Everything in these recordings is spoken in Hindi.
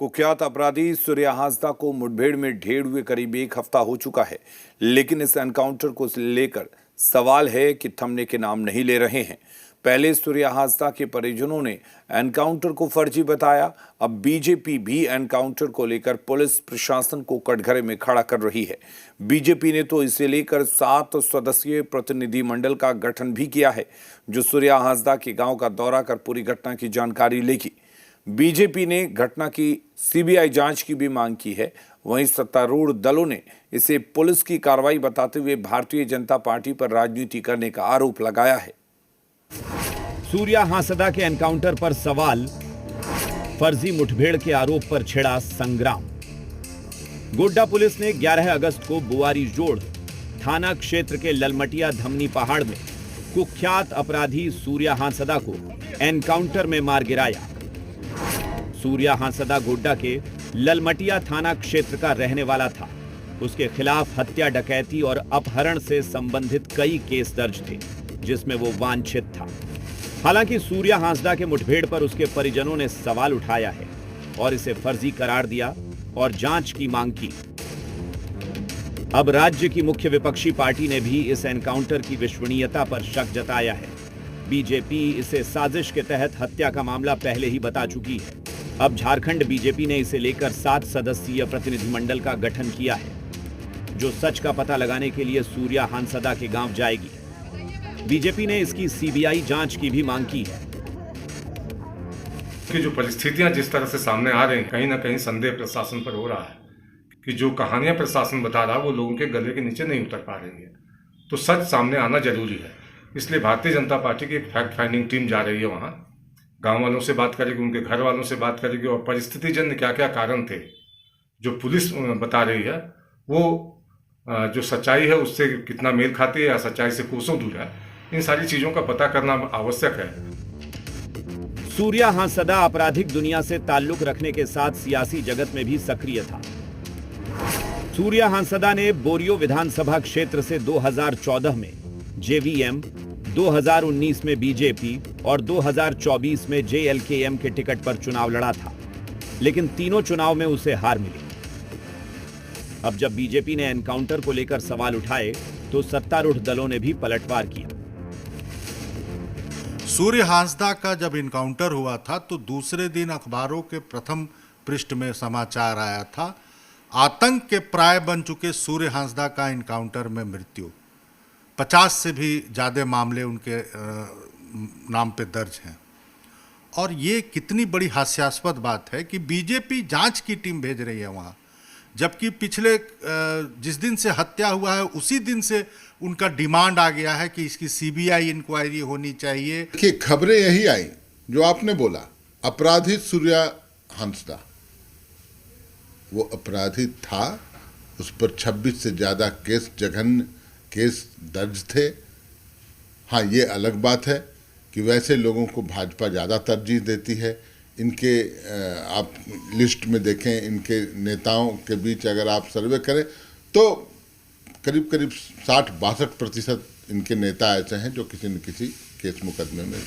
कुख्यात अपराधी सूर्या हांसदा को मुठभेड़ में ढेर हुए करीब एक हफ्ता हो चुका है, लेकिन इस एनकाउंटर को लेकर सवाल है कि थमने के नाम नहीं ले रहे हैं। पहले सूर्या हांसदा के परिजनों ने एनकाउंटर को फर्जी बताया। अब बीजेपी भी एनकाउंटर को लेकर पुलिस प्रशासन को कटघरे में खड़ा कर रही है। बीजेपी ने तो इसे लेकर 7 सदस्यीय प्रतिनिधिमंडल का गठन भी किया है, जो सूर्या हांसदा के गांव का दौरा कर पूरी घटना की जानकारी लेगी। बीजेपी ने घटना की सीबीआई जांच की भी मांग की है। वहीं सत्तारूढ़ दलों ने इसे पुलिस की कार्रवाई बताते हुए भारतीय जनता पार्टी पर राजनीति करने का आरोप लगाया है। सूर्या हांसदा के एनकाउंटर पर सवाल, फर्जी मुठभेड़ के आरोप पर छिड़ा संग्राम। गोड्डा पुलिस ने 11 अगस्त को बुआरी जोड़ थाना क्षेत्र के ललमटिया धमनी पहाड़ में कुख्यात अपराधी सूर्या हांसदा को एनकाउंटर में मार गिराया। सूर्या हांसदा गोड्डा के ललमटिया थाना क्षेत्र का रहने वाला था। उसके खिलाफ हत्या, डकैती और अपहरण से संबंधित कई केस दर्ज थे, जिसमें वो वांछित था। हालांकि सूर्या हांसदा के मुठभेड़ पर उसके परिजनों ने सवाल उठाया है और इसे फर्जी करार दिया और जांच की मांग की। अब राज्य की मुख्य विपक्षी पार्टी ने भी इस एनकाउंटर की विश्वसनीयता पर शक जताया है। बीजेपी इसे साजिश के तहत हत्या का मामला पहले ही बता चुकी है। अब झारखंड बीजेपी ने इसे लेकर 7 सदस्यीय प्रतिनिधिमंडल का गठन किया है, जो सच का पता लगाने के लिए सूर्या हांसदा के गांव जाएगी। बीजेपी ने इसकी सीबीआई जांच की भी मांग की है। कि जो परिस्थितियां जिस तरह से सामने आ रही हैं, कहीं ना कहीं संदेह प्रशासन पर हो रहा है कि जो कहानियां प्रशासन बता रहा है वो लोगों के गले के नीचे नहीं उतर पा रही है। तो सच सामने आना जरूरी है। इसलिए भारतीय जनता पार्टी की एक फैक्ट फाइंडिंग टीम जा रही है, वहाँ गांव वालों से बात करेगी, उनके घर वालों से बात करेगी और परिस्थिति जन्य क्या क्या कारण थे जो पुलिस बता रही है वो जो सच्चाई है उससे कितना मेल खाती है या सच्चाई से कोसों दूर है, इन सारी चीजों का पता करना आवश्यक है। सूर्या हांसदा आपराधिक दुनिया से ताल्लुक रखने के साथ सियासी जगत में भी सक्रिय था। सूर्या हांसदा ने बोरियो विधानसभा क्षेत्र से 2014 में जेवीएम, 2019 में बीजेपी और 2024 में जेएलकेएम के टिकट पर चुनाव लड़ा था, लेकिन तीनों चुनाव में उसे हार मिली। अब जब बीजेपी ने एनकाउंटर को लेकर सवाल उठाए तो सत्तारूढ़ दलों ने भी पलटवार किया। सूर्या हांसदा का जब इनकाउंटर हुआ था तो दूसरे दिन अखबारों के प्रथम पृष्ठ में समाचार आया था, आतंक के प्राय बन चुके सूर्या हांसदा का इनकाउंटर में मृत्यु। 50 से भी ज़्यादा मामले उनके नाम पे दर्ज हैं। और ये कितनी बड़ी हास्यास्पद बात है कि बीजेपी जांच की टीम भेज रही है वहाँ, जबकि पिछले जिस दिन से हत्या हुआ है उसी दिन से उनका डिमांड आ गया है कि इसकी सीबीआई इंक्वायरी होनी चाहिए। देखिए, खबरें यही आई जो आपने बोला, अपराधी सूर्या हांसदा, वो अपराधी था, उस पर 26 से ज़्यादा केस, जघन्य केस दर्ज थे। हाँ, ये अलग बात है कि वैसे लोगों को भाजपा ज़्यादा तरजीह देती है। इनके आप लिस्ट में देखें, इनके नेताओं के बीच अगर आप सर्वे करें तो करीब करीब 60-62% इनके नेता ऐसे हैं जो किसी न किसी केस मुकदमे में।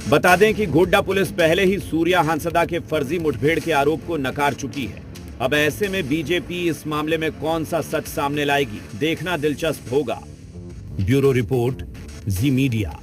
बता दें कि गोड्डा पुलिस पहले ही सूर्या हांसदा के फर्जी मुठभेड़ के आरोप को नकार चुकी है। अब ऐसे में बीजेपी इस मामले में कौन सा सच सामने लाएगी, देखना दिलचस्प होगा। ब्यूरो रिपोर्ट, जी मीडिया।